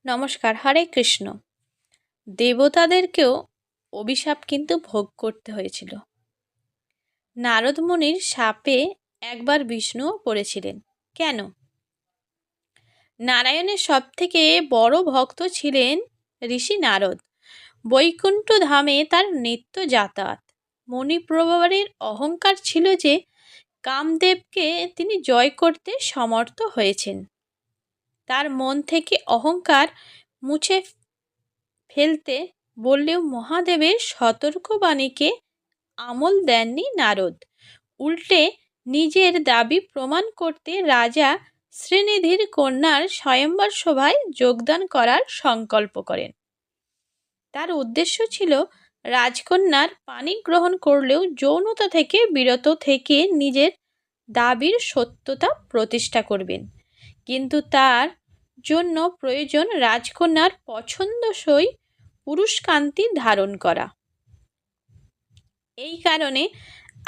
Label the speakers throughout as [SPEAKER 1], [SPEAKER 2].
[SPEAKER 1] নমস্কার। হরে কৃষ্ণ। দেবতাদেরকেও অভিশাপ কিন্তু ভোগ করতে হয়েছিল। নারদ মুনির শাপে একবার বিষ্ণুও পড়েছিলেন। কেন? নারায়ণের সবথেকে বড় ভক্ত ছিলেন ঋষি নারদ। বৈকুণ্ঠ ধামে তার নিত্য যাতায়াত। মণিপ্রবারের অহংকার ছিল যে কামদেবকে তিনি জয় করতে সমর্থ হয়েছেন। তার মন থেকে অহংকার মুছে ফেলতে বললেও মহাদেবের সতর্কবাণীকে আমল দেননি নারদ। উল্টে নিজের দাবি প্রমাণ করতে রাজা শ্রীনিধির কন্যার স্বয়ম্বর সভায় যোগদান করার সংকল্প করেন। তার উদ্দেশ্য ছিল রাজকন্যার পানি গ্রহণ করলেও যৌনতা থেকে বিরত থেকে নিজের দাবির সত্যতা প্রতিষ্ঠা করবেন। কিন্তু তার জন্য প্রয়োজন রাজকন্যার পছন্দসই পুরুষকান্তি ধারণ করা। এই কারণে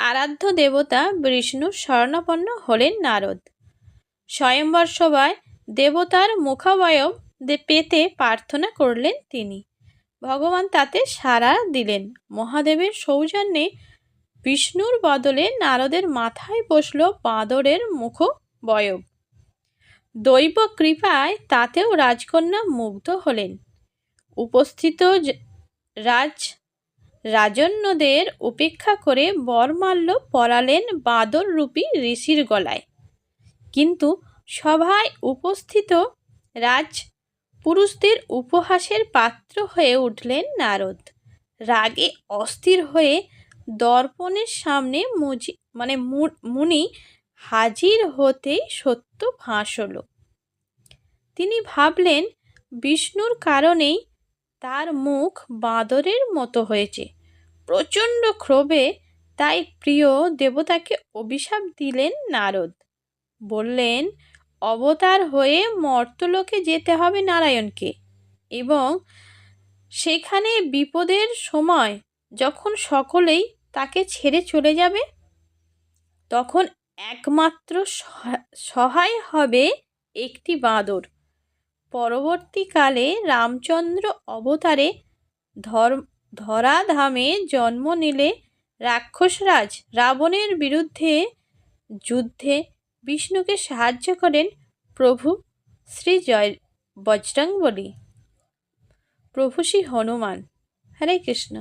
[SPEAKER 1] আরাধ্য দেবতা বিষ্ণুর শরণাপন্ন হলেন নারদ। স্বয়ম্বর সভায় দেবতার মুখাবয়ব পেতে প্রার্থনা করলেন তিনি। ভগবান তাতে সাড়া দিলেন। মহাদেবের সৌজন্যে বিষ্ণুর বদলে নারদের মাথায় বসল বাঁদরের মুখবয়ব। দৈব কৃপায় তাতেও রাজকন্যা মুগ্ধ হলেন। উপস্থিত রাজন্যদের উপেক্ষা করে বরমাল্য পরালেন বাঁদররূপী ঋষির গলায়। কিন্তু সভায় উপস্থিত রাজপুরুষদের উপহাসের পাত্র হয়ে উঠলেন নারদ। রাগে অস্থির হয়ে দর্পণের সামনে মুনি হাজির হতেই সত্য ফাঁস হলো। তিনি ভাবলেন বিষ্ণুর কারণেই তার মুখ বাঁদরের মতো হয়েছে। প্রচণ্ড ক্ষোভে তাই প্রিয় দেবতাকে অভিশাপ দিলেন নারদ। বললেন, অবতার হয়ে মর্তলোকে যেতে হবে নারায়ণকে, এবং সেখানে বিপদের সময় যখন সকলেই তাকে ছেড়ে চলে যাবে, তখন একমাত্র সহায় হবে একটি বাঁদর। পরবর্তীকালে রামচন্দ্র অবতারে ধরাধামে জন্ম নিলে রাক্ষসরাজ রাবণের বিরুদ্ধে যুদ্ধে বিষ্ণুকে সাহায্য করেন প্রভু শ্রী বজরংবলী, প্রভু শ্রী হনুমান। হরে কৃষ্ণ।